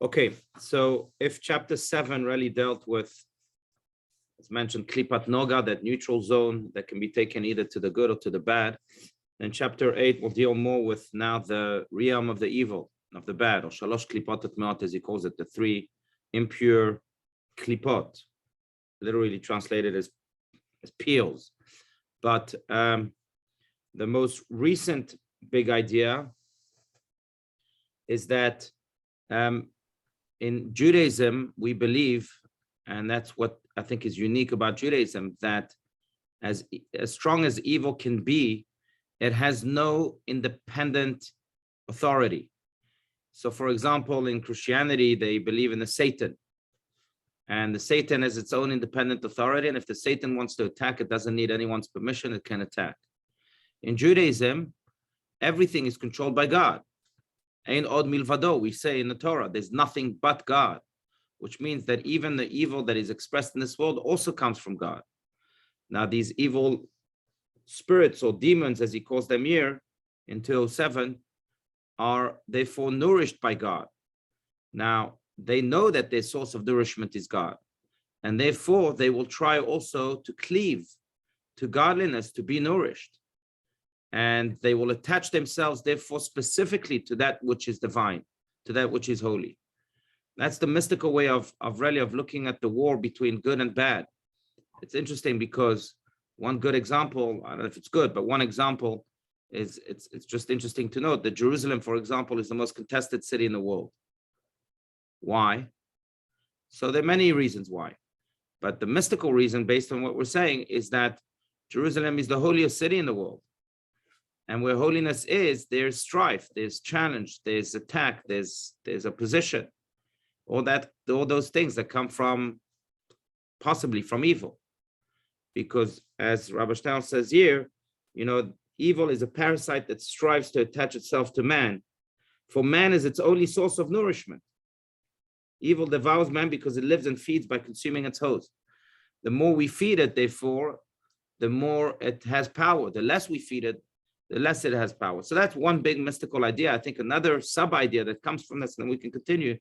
Okay, so if chapter 7 really dealt with, as mentioned, klipat noga, that neutral zone that can be taken either to the good or to the bad, then chapter 8 will deal more with now the realm of the evil, of the bad, or shalosh klipot et meot, as he calls it, the three impure klipot, literally translated as peels. But the most recent big idea is that in Judaism, we believe, and that's what I think is unique about Judaism, that as strong as evil can be, it has no independent authority. So, for example, in Christianity, they believe in the Satan, and the Satan has its own independent authority, and if the Satan wants to attack, it doesn't need anyone's permission, it can attack. In Judaism, everything is controlled by God. Ein od milvado, we say in the Torah, there's nothing but God, which means that even the evil that is expressed in this world also comes from God. Now, these evil spirits or demons, as he calls them here in 207, are therefore nourished by God. Now, they know that their source of nourishment is God, and therefore they will try also to cleave to godliness, to be nourished. And they will attach themselves, therefore, specifically to that which is divine, to that which is holy. That's the mystical way of looking at the war between good and bad. It's interesting because one good example, I don't know if it's good, but one example is, it's just interesting to note that Jerusalem, for example, is the most contested city in the world. Why? So there are many reasons why. But the mystical reason, based on what we're saying, is that Jerusalem is the holiest city in the world. And where holiness is, there's strife, there's challenge, there's attack, there's opposition, all those things that come from, possibly from evil. Because as Rabbi Stein says here, evil is a parasite that strives to attach itself to man. For man is its only source of nourishment. Evil devours man because it lives and feeds by consuming its host. The more we feed it, therefore, the more it has power. The less we feed it, the less it has power. So that's one big mystical idea. I think another sub-idea that comes from this, and then we can continue,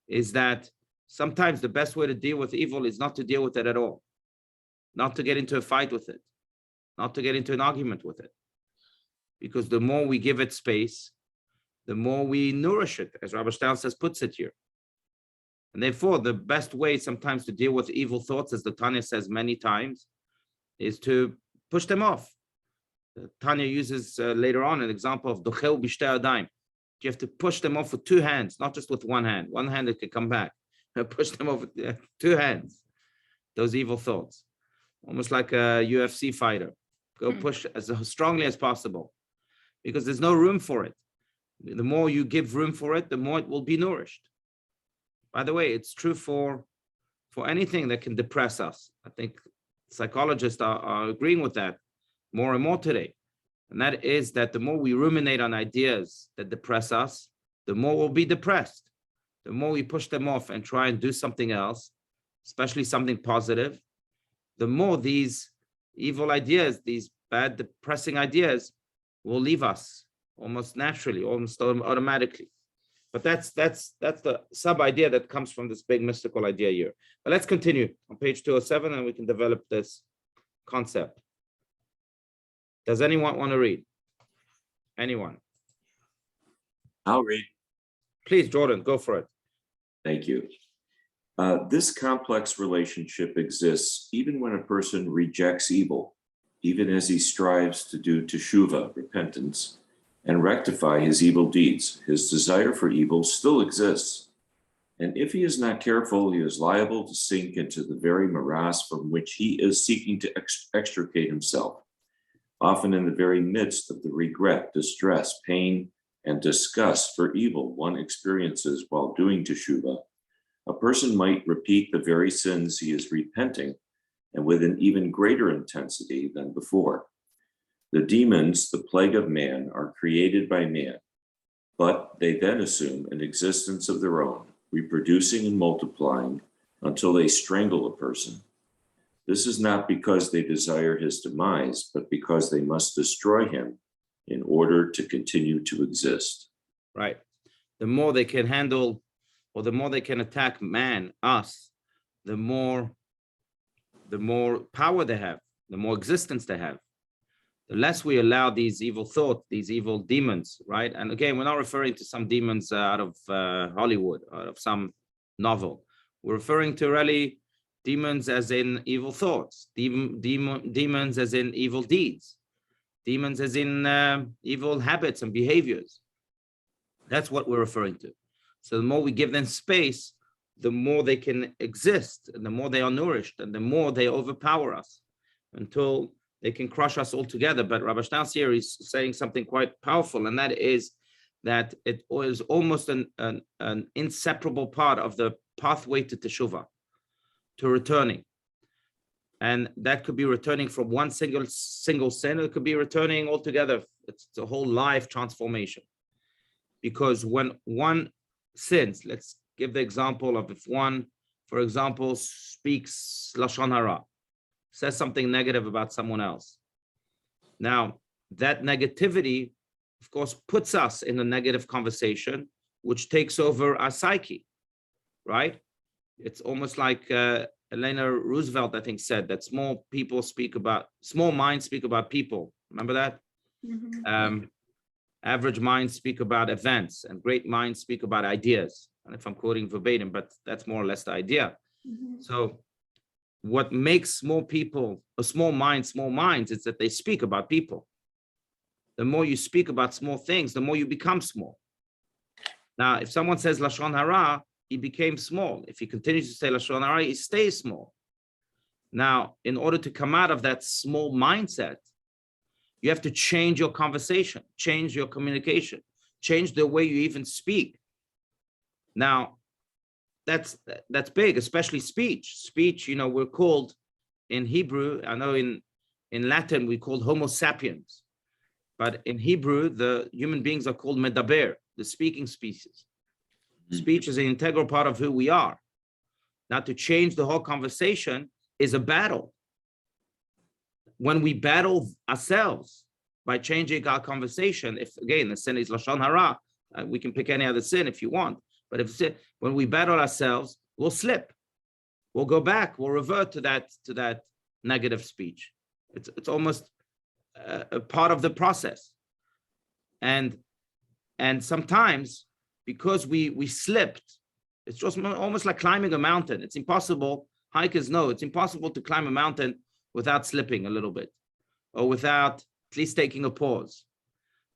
is that sometimes the best way to deal with evil is not to deal with it at all, not to get into a fight with it, not to get into an argument with it. Because the more we give it space, the more we nourish it, as Rabbi Stein puts it here. And therefore, the best way sometimes to deal with evil thoughts, as the Tanya says many times, is to push them off. Tanya uses later on an example of dochel b'shtei yadayim. You have to push them off with two hands, not just with one hand. One hand, it can come back. Push them off with two hands, those evil thoughts. Almost like a UFC fighter. Go push as strongly as possible, because there's no room for it. The more you give room for it, the more it will be nourished. By the way, it's true for anything that can depress us. I think psychologists are agreeing with that more and more today. And that is that the more we ruminate on ideas that depress us, the more we'll be depressed. The more we push them off and try and do something else, especially something positive, the more these evil ideas, these bad, depressing ideas will leave us almost naturally, almost automatically. But that's the sub-idea that comes from this big mystical idea here. But let's continue on page 207, and we can develop this concept. Does anyone want to read? Anyone? I'll read. Please, Jordan, go for it. Thank you. This complex relationship exists even when a person rejects evil, even as he strives to do teshuvah, repentance, and rectify his evil deeds. His desire for evil still exists. And if he is not careful, he is liable to sink into the very morass from which he is seeking to extricate himself. Often in the very midst of the regret, distress, pain, and disgust for evil one experiences while doing teshuvah, a person might repeat the very sins he is repenting, and with an even greater intensity than before. The demons, the plague of man, are created by man, but they then assume an existence of their own, reproducing and multiplying until they strangle a person. This is not because they desire his demise, but because they must destroy him in order to continue to exist. Right. The more they can handle or the more they can attack man, us, the more power they have, the more existence they have. The less we allow these evil thoughts, these evil demons, right? And again, we're not referring to some demons out of Hollywood, out of some novel. We're referring to really demons as in evil thoughts, demons as in evil deeds, demons as in evil habits and behaviors. That's what we're referring to. So the more we give them space, the more they can exist, and the more they are nourished, and the more they overpower us until they can crush us all together. But Rabbi Shtauss here is saying something quite powerful, and that is that it is almost an inseparable part of the pathway to teshuvah, to returning. And that could be returning from one single sin, it could be returning altogether. It's a whole life transformation. Because when one sins, let's give the example of if one, for example, speaks Lashon Hara, says something negative about someone else. Now, that negativity, of course, puts us in a negative conversation, which takes over our psyche, right? It's almost like Eleanor Roosevelt, I think, said that small minds speak about people. Remember that? Mm-hmm. Average minds speak about events, and great minds speak about ideas. And if I'm quoting verbatim, but that's more or less the idea. Mm-hmm. So what makes small minds, is that they speak about people. The more you speak about small things, the more you become small. Now, if someone says Lashon Hara, he became small. If he continues to say Lashon Hara, he stays small. Now, in order to come out of that small mindset, you have to change your conversation, change your communication, change the way you even speak. Now, that's big, especially speech. Speech, we're called in Hebrew, I know in Latin, we called Homo sapiens. But in Hebrew, the human beings are called medaber, the speaking species. Mm-hmm. Speech is an integral part of who we are. Now, to change the whole conversation is a battle. When we battle ourselves by changing our conversation, if again the sin is Lashon Hara, we can pick any other sin if you want. But when we battle ourselves, we'll slip, we'll go back, we'll revert to that negative speech. It's almost a part of the process. And sometimes because we slipped, it's just almost like climbing a mountain. It's impossible. Hikers know it's impossible to climb a mountain without slipping a little bit, or without at least taking a pause,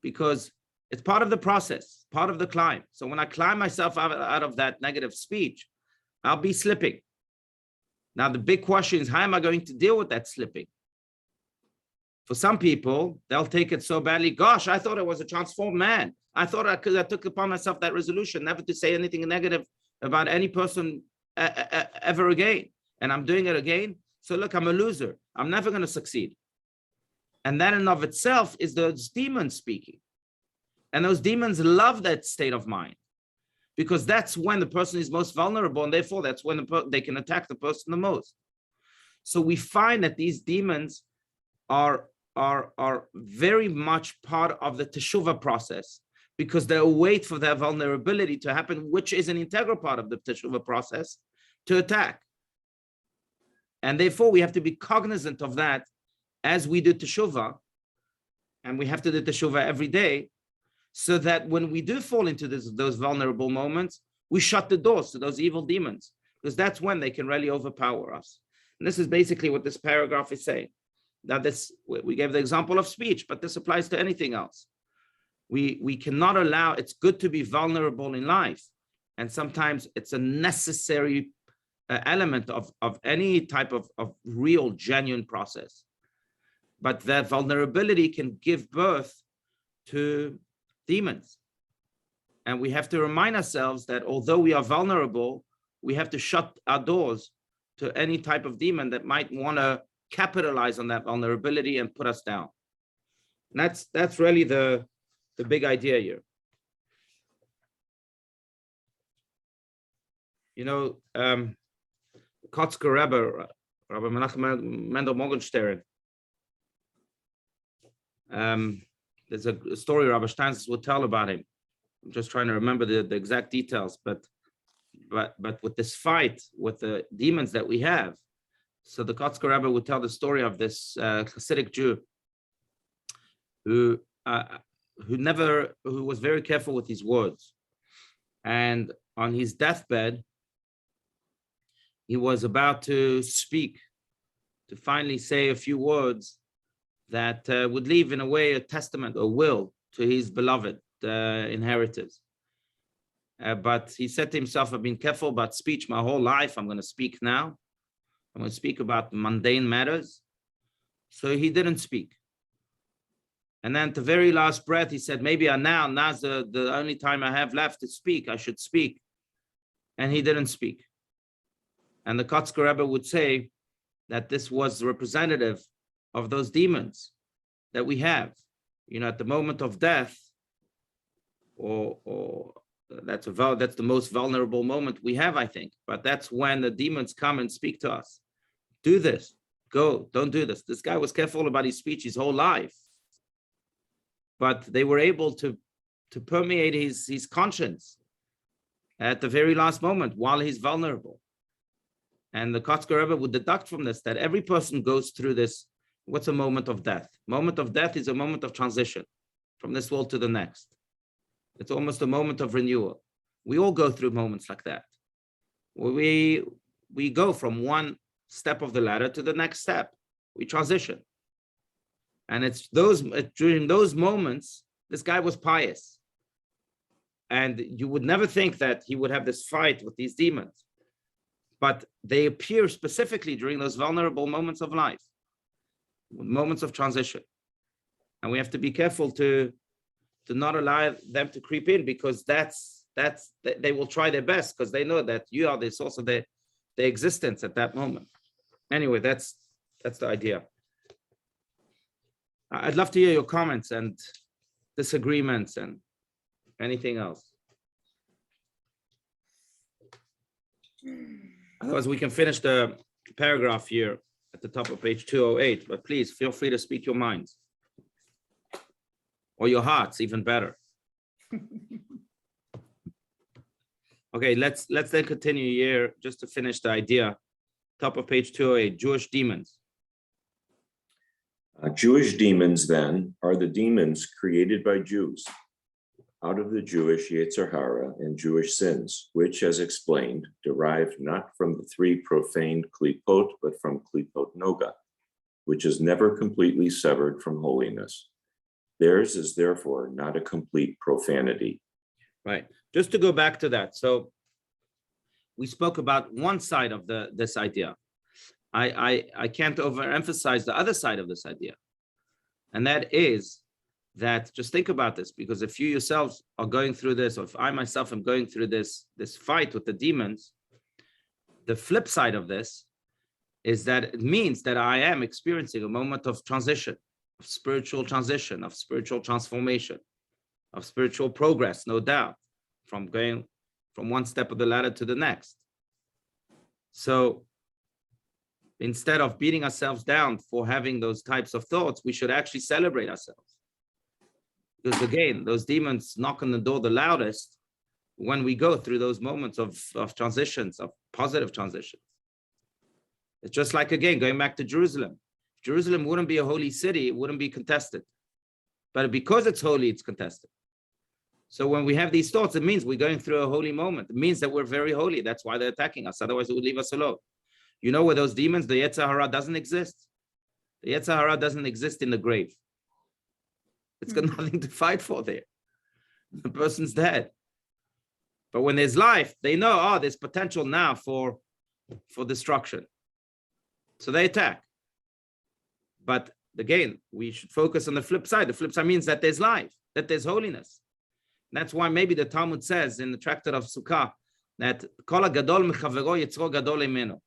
because it's part of the process, part of the climb. So when I climb myself out of that negative speech, I'll be slipping. Now, the big question is, how am I going to deal with that slipping? For some people, they'll take it so badly, gosh, I thought I was a transformed man. I thought I took upon myself that resolution never to say anything negative about any person ever again. And I'm doing it again. So look, I'm a loser. I'm never going to succeed. And that in of itself is those demons speaking. And those demons love that state of mind, because that's when the person is most vulnerable, and therefore that's when they can attack the person the most. So we find that these demons are very much part of the teshuvah process, because they wait for their vulnerability to happen, which is an integral part of the teshuvah process, to attack. And therefore, we have to be cognizant of that as we do teshuvah, and we have to do teshuvah every day, so that when we do fall into those vulnerable moments, we shut the doors to those evil demons, because that's when they can really overpower us. And this is basically what this paragraph is saying. Now, we gave the example of speech, but this applies to anything else. We cannot allow, it's good to be vulnerable in life, and sometimes it's a necessary element of any type of real, genuine process. But that vulnerability can give birth to demons. And we have to remind ourselves that although we are vulnerable, we have to shut our doors to any type of demon that might want to capitalize on that vulnerability and put us down. And that's really the big idea here. Kotzker Rebbe, Rabbi Menachem Mendel Morgenstern, there's a story Rabbi Stein's would tell about him. I'm just trying to remember the exact details, but but with this fight with the demons that we have. So the Kotzker Rebbe would tell the story of this Hasidic Jew who was very careful with his words, and on his deathbed he was about to speak, to finally say a few words that would leave in a way a testament or will to his beloved inheritors. But he said to himself, I've been careful about speech my whole life. I'm going to speak now. I'm going to speak about mundane matters. So he didn't speak. And then at the very last breath, he said, maybe now's the only time I have left to speak. I should speak. And he didn't speak. And the Kotzker Rebbe would say that this was representative of those demons that we have. At the moment of death, or that's the most vulnerable moment we have, I think. But that's when the demons come and speak to us. Do this. Go. Don't do this. This guy was careful about his speech his whole life. But they were able to permeate his conscience at the very last moment while he's vulnerable. And the Kotzker Rebbe would deduct from this that every person goes through this. What's a moment of death? Moment of death is a moment of transition from this world to the next. It's almost a moment of renewal. We all go through moments like that. We go from one step of the ladder to the next step. We transition. And it's during those moments, this guy was pious. And you would never think that he would have this fight with these demons. But they appear specifically during those vulnerable moments of life, moments of transition. And we have to be careful to not allow them to creep in, because they will try their best, because they know that you are the source of their existence at that moment. Anyway, that's the idea. I'd love to hear your comments and disagreements and anything else. Otherwise, we can finish the paragraph here at the top of page 208, but please feel free to speak your minds. Or your hearts, even better. Okay, let's then continue here just to finish the idea. Top of page 208, Jewish demons. Jewish demons, then, are the demons created by Jews out of the Jewish Yetzer Hara and Jewish sins, which, as explained, derive not from the three profaned klipot, but from klipot noga, which is never completely severed from holiness. Theirs is therefore not a complete profanity. Right. Just to go back to that. So we spoke about one side of this idea. I can't overemphasize the other side of this idea. And that is that, just think about this, because if you yourselves are going through this, or if I myself am going through this fight with the demons, the flip side of this is that it means that I am experiencing a moment of transition, of spiritual transition, of spiritual transformation, of spiritual progress, no doubt, from going from one step of the ladder to the next. So instead of beating ourselves down for having those types of thoughts, we should actually celebrate ourselves. Because again, those demons knock on the door the loudest when we go through those moments of transitions, of positive transitions. It's just like, again, going back to Jerusalem. If Jerusalem wouldn't be a holy city, it wouldn't be contested. But because it's holy, it's contested. So when we have these thoughts, it means we're going through a holy moment. It means that we're very holy. That's why they're attacking us. Otherwise, it would leave us alone. You know where those demons, the Yetzer Hara doesn't exist? The Yetzer Hara doesn't exist in the grave. It's got nothing to fight for there. The person's dead. But when there's life, they know, there's potential now for destruction. So they attack. But again, we should focus on the flip side. The flip side means that there's life, that there's holiness. That's why maybe the Talmud says in the Tractate of Sukkah that Kol HaGadol Mechavero Yitzro Gadol Imeno.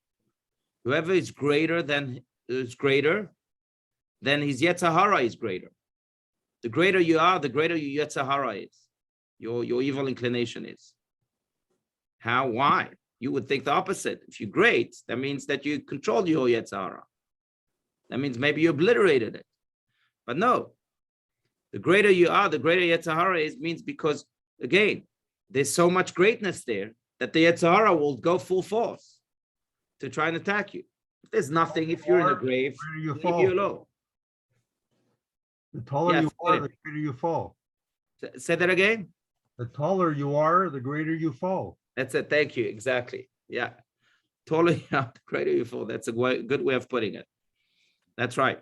Whoever is greater, then his Yetzer Hara is greater. The greater you are, the greater your Yetzer Hara is. Your evil inclination is. How? Why? You would think the opposite. If you're great, that means that you controlled your Yetzer Hara. That means maybe you obliterated it. But no. The greater you are, the greater Yetzer Hara is, means because, again, there's so much greatness there that the Yetzer Hara will go full force to try and attack you. There's nothing, if you're in a grave, you leave you alone. The taller you are, the greater you fall. Say that again. The taller you are, the greater you fall. That's it. Thank you. Exactly. Yeah. Taller you are, the greater you fall. That's a good way of putting it. That's right.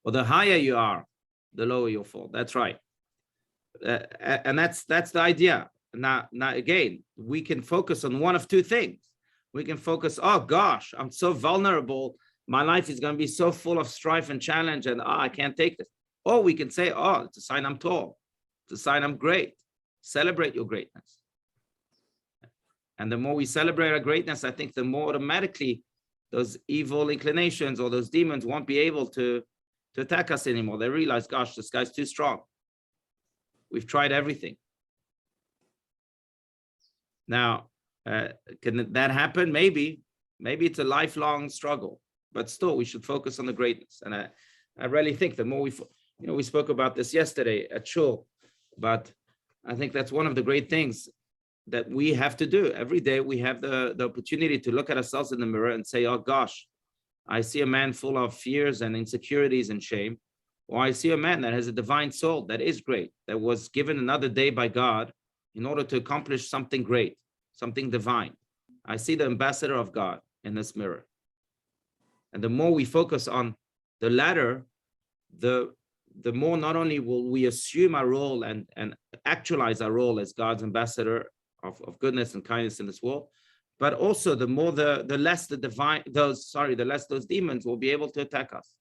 Well, the higher you are, the lower you'll fall. That's right. And that's the idea. Now again, we can focus on one of two things. We can focus, oh gosh, I'm so vulnerable. My life is going to be so full of strife and challenge, and I can't take this. Or we can say, oh, it's a sign I'm tall. It's a sign I'm great. Celebrate your greatness. And the more we celebrate our greatness, I think the more automatically those evil inclinations or those demons won't be able to attack us anymore. They realize, gosh, this guy's too strong. We've tried everything. Now, can that happen? Maybe it's a lifelong struggle, but still we should focus on the greatness. And I really think the more we spoke about this yesterday at Shul, but I think that's one of the great things that we have to do. Every day we have the opportunity to look at ourselves in the mirror and say, oh gosh, I see a man full of fears and insecurities and shame. Or I see a man that has a divine soul that is great, that was given another day by God in order to accomplish something great, something divine. I see the ambassador of God in this mirror. And the more we focus on the latter, the more not only will we assume our role and actualize our role as God's ambassador of goodness and kindness in this world, but also the more the less the less those demons will be able to attack us.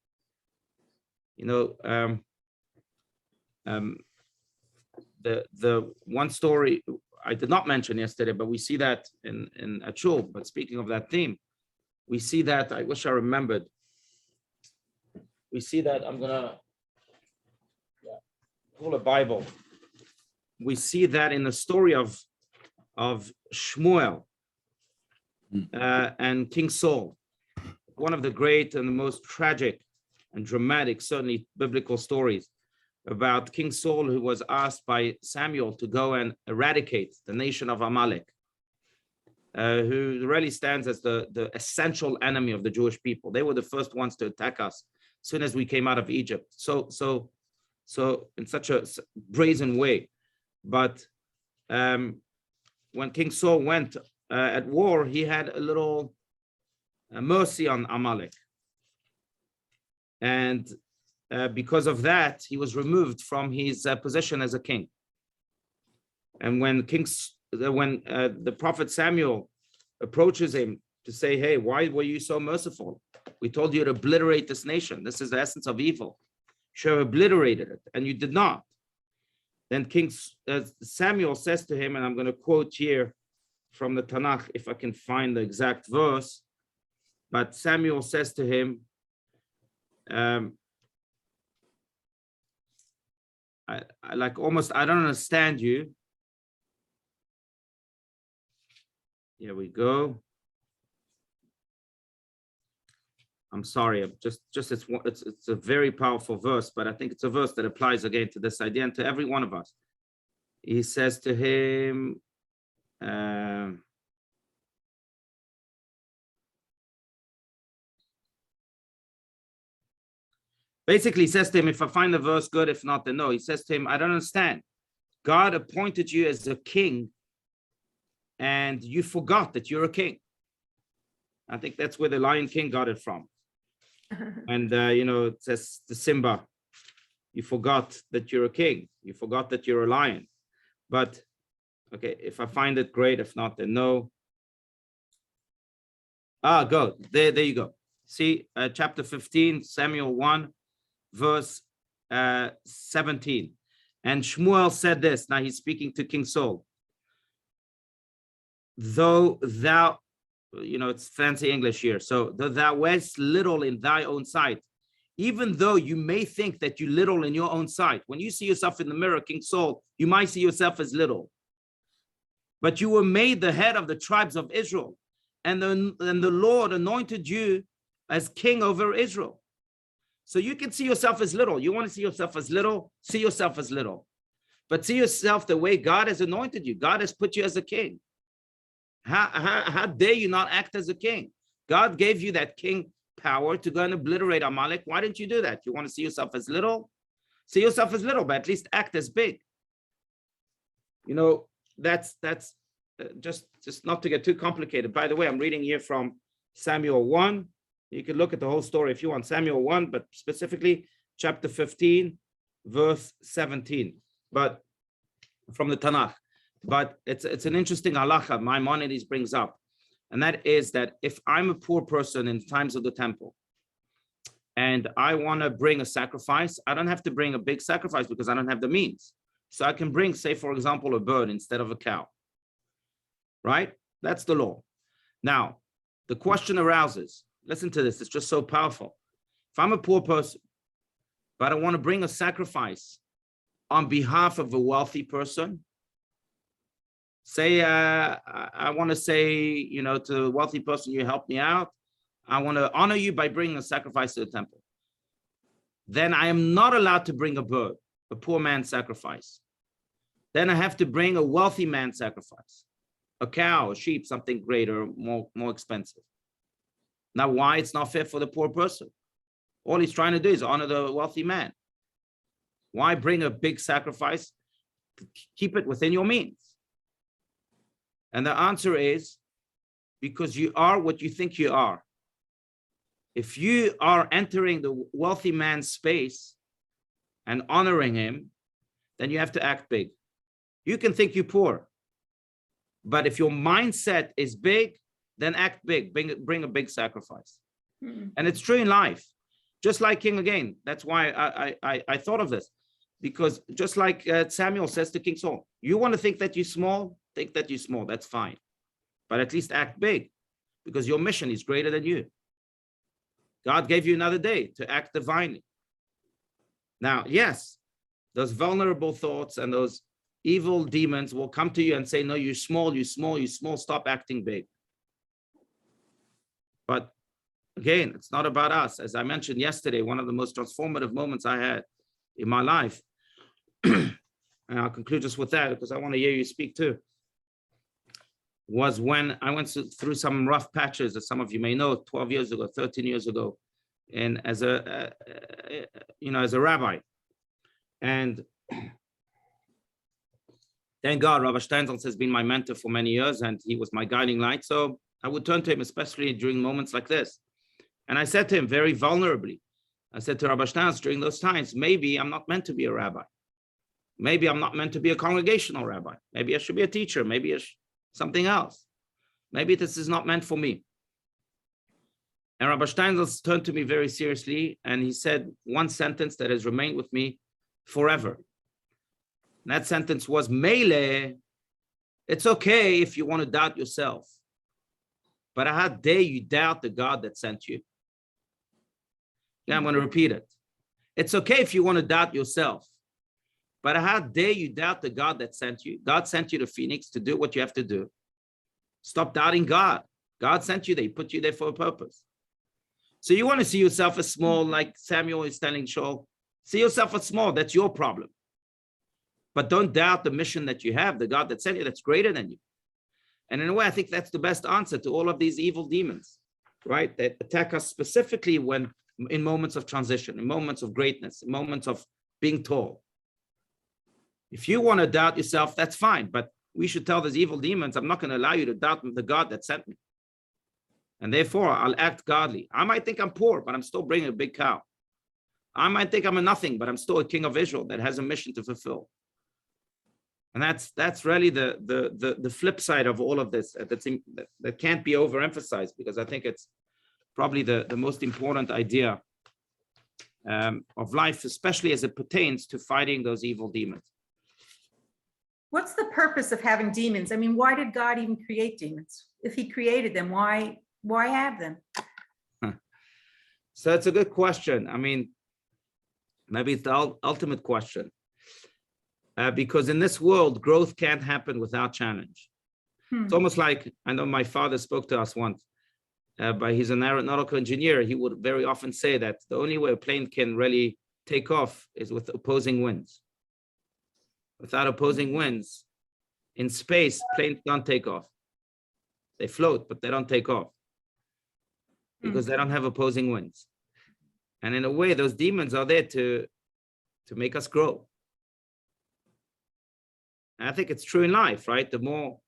The one story I did not mention yesterday, but we see that in Achul. But speaking of that theme, we see that, I wish I remembered. We see that, I'm gonna pull a Bible. We see that in the story of Shmuel and King Saul, one of the great and the most tragic and dramatic, certainly biblical stories about King Saul, who was asked by Samuel to go and eradicate the nation of Amalek, who really stands as the essential enemy of the Jewish people. They were the first ones to attack us as soon as we came out of Egypt. So in such a brazen way. But when King Saul went at war, he had a little mercy on Amalek. And because of that, he was removed from his position as a king. And when the prophet Samuel approaches him to say, hey, why were you so merciful? We told you to obliterate this nation. This is the essence of evil. You should have obliterated it, and you did not. Then King Samuel says to him, and I'm going to quote here from the Tanakh, if I can find the exact verse, but Samuel says to him, I don't understand you. Here we go. I'm sorry, it's a very powerful verse, but I think it's a verse that applies again to this idea and to every one of us. He says to him, basically he says to him, if I find the verse good, if not, then no. He says to him, I don't understand. God appointed you as a king and you forgot that you're a king. I think that's where the Lion King got it from. And, it says to Simba, you forgot that you're a king. You forgot that you're a lion. But, okay, if I find it, great. If not, then no. Go. There you go. See, chapter 15, Samuel 1, verse 17. And Shmuel said this. Now he's speaking to King Saul. Though thou, it's fancy English here. So though thou wast little in thy own sight, even though you may think that you little in your own sight, when you see yourself in the mirror, King Saul, you might see yourself as little. But you were made the head of the tribes of Israel, and the Lord anointed you as king over Israel. So you can see yourself as little. You want to see yourself as little? See yourself as little. But see yourself the way God has anointed you. God has put you as a king. How dare you not act as a king? God gave you that king power to go and obliterate Amalek. Why didn't you do that? You want to see yourself as little? See yourself as little, but at least act as big. You know, that's just not to get too complicated. By the way, I'm reading here from Samuel 1. You can look at the whole story if you want, Samuel 1, but specifically chapter 15, verse 17. But from the Tanakh. But it's an interesting halacha Maimonides brings up. And that is that if I'm a poor person in times of the temple and I want to bring a sacrifice, I don't have to bring a big sacrifice because I don't have the means. So I can bring, say, for example, a bird instead of a cow. Right? That's the law. Now, the question arises. Listen to this. It's just so powerful. If I'm a poor person, but I want to bring a sacrifice on behalf of a wealthy person, say, I want to say, you know, to a wealthy person, you help me out. I want to honor you by bringing a sacrifice to the temple. Then I am not allowed to bring a bird, a poor man's sacrifice. Then I have to bring a wealthy man's sacrifice, a cow, a sheep, something greater, more expensive. Now, why? It's not fair for the poor person. All he's trying to do is honor the wealthy man. Why bring a big sacrifice? Keep it within your means. And the answer is because you are what you think you are. If you are entering the wealthy man's space and honoring him, then you have to act big. You can think you're poor, but if your mindset is big, then act big, bring a big sacrifice. And it's true in life. Just like King again, that's why I thought of this, because just like Samuel says to King Saul, you want to think that you're small, think that you're small, that's fine. But at least act big, because your mission is greater than you. God gave you another day to act divinely. Now, yes, those vulnerable thoughts and those evil demons will come to you and say, no, you're small, you're small, you're small, stop acting big. But again, it's not about us. As I mentioned yesterday, one of the most transformative moments I had in my life, and I'll conclude just with that because I want to hear you speak too, was when I went through some rough patches, as some of you may know, 12 years ago, 13 years ago, and as a rabbi. And thank God, Rabbi Steinsaltz has been my mentor for many years, and he was my guiding light. So I would turn to him, especially during moments like this. And I said to him very vulnerably, I said to Rabbi Steinsaltz during those times, maybe I'm not meant to be a rabbi. Maybe I'm not meant to be a congregational rabbi. Maybe I should be a teacher. Maybe something else. Maybe this is not meant for me. And Rabbi Steinsaltz turned to me very seriously, and he said one sentence that has remained with me forever. And that sentence was, Mele, it's okay if you want to doubt yourself, but how dare you doubt the God that sent you? Yeah, I'm going to repeat it. It's okay if you want to doubt yourself, but how dare you doubt the God that sent you? God sent you to Phoenix to do what you have to do. Stop doubting God. God sent you there. He put you there for a purpose. So you want to see yourself as small, like Samuel is telling Shaul, see yourself as small. That's your problem. But don't doubt the mission that you have, the God that sent you, that's greater than you. And in a way, I think that's the best answer to all of these evil demons, right? That attack us specifically when in moments of transition, in moments of greatness, in moments of being tall. If you want to doubt yourself, that's fine. But we should tell these evil demons, I'm not going to allow you to doubt the God that sent me. And therefore, I'll act godly. I might think I'm poor, but I'm still bringing a big cow. I might think I'm a nothing, but I'm still a king of Israel that has a mission to fulfill. And that's really the flip side of all of this that can't be overemphasized, because I think it's probably the most important idea of life, especially as it pertains to fighting those evil demons. What's the purpose of having demons? I mean, why did God even create demons? If he created them, why have them? So it's a good question. I mean, maybe it's the ultimate question. Because in this world, growth can't happen without challenge. It's almost like, I know my father spoke to us once, but he's an aeronautical engineer. He would very often say that the only way a plane can really take off is with opposing winds. Without opposing winds, in space, planes can't take off. They float, but they don't take off because they don't have opposing winds. And in a way, those demons are there to make us grow. And I think it's true in life, right? The more,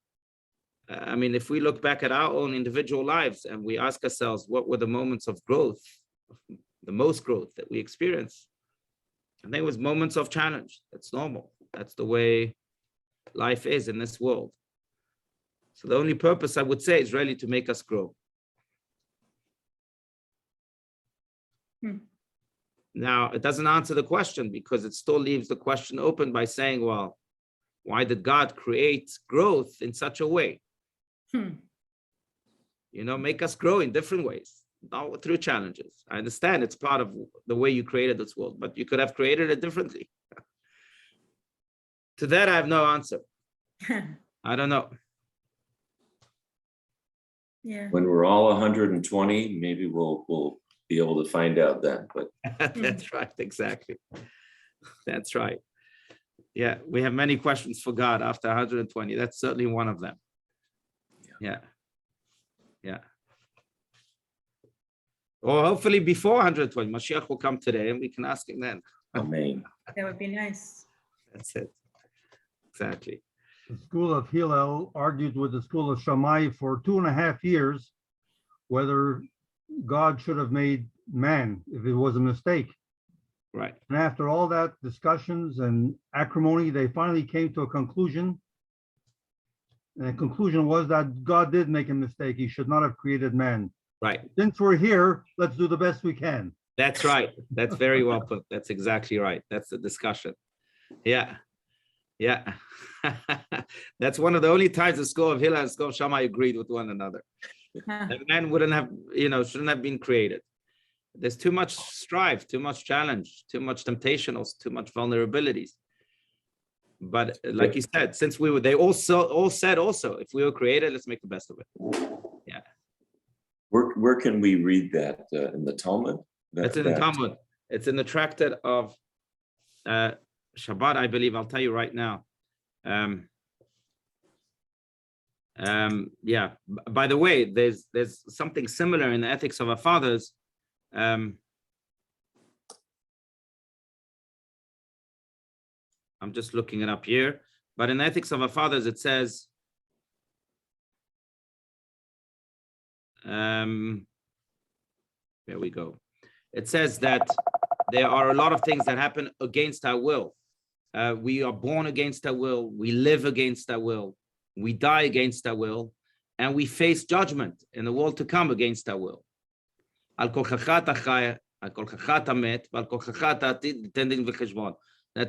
I mean, if we look back at our own individual lives and we ask ourselves, what were the moments of growth, the most growth that we experienced? I think it was moments of challenge. That's normal. That's the way life is in this world. So the only purpose, I would say, is really to make us grow. Now, it doesn't answer the question because it still leaves the question open by saying, well, why did God create growth in such a way? You know, make us grow in different ways, not through challenges. I understand it's part of the way you created this world, but you could have created it differently. To that, I have no answer. I don't know. Yeah. When we're all 120, maybe we'll be able to find out then. But That's right, exactly. That's right. Yeah, we have many questions for God after 120. That's certainly one of them. Yeah. Yeah. Or hopefully before 120, Mashiach will come today and we can ask him then. amen. That would be nice. That's it. Exactly. The school of Hillel argued with the school of Shammai for 2.5 years whether God should have made man if it was a mistake. Right. And after all that discussions and acrimony, they finally came to a conclusion. And the conclusion was that God did make a mistake. He should not have created man. Right. Since we're here, let's do the best we can. That's right. That's very well put. That's exactly right. That's the discussion. Yeah. Yeah. That's one of the only times the school of Hillel and the school of Shammai agreed with one another. That man wouldn't have, shouldn't have been created. There's too much strife, too much challenge, too much temptation, also too much vulnerabilities. But like you said, since they all said also, if we were created, let's make the best of it. Yeah. Where can we read that in the Talmud? It's in the Talmud. It's in the tractate of Shabbat, I believe. I'll tell you right now. Yeah. By the way, there's something similar in the Ethics of Our Fathers. I'm just looking it up here, but in the Ethics of Our Fathers, it says, there we go. It says that there are a lot of things that happen against our will. We are born against our will. We live against our will. We die against our will, and we face judgment in the world to come against our will. That's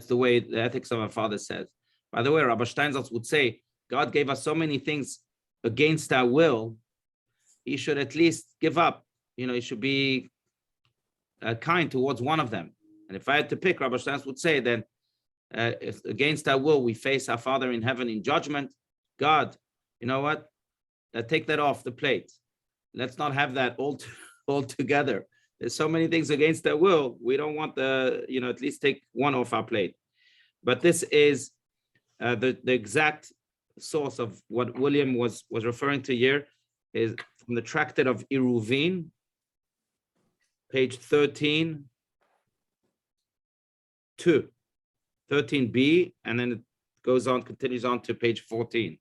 the way the Ethics of Our Father says. By the way, Rabbi Steinsaltz would say, God gave us so many things against our will, he should at least give up. He should be kind towards one of them. And if I had to pick, Rabbi Steinsaltz would say, then if against our will, we face our Father in heaven in judgment, God, you know what? Take that off the plate. Let's not have that all together. There's so many things against our will. We don't want at least take one off our plate. But this is the exact source of what William was referring to here is from the tractate of Eruvin, page 13, 13b, and then it continues on to page 14.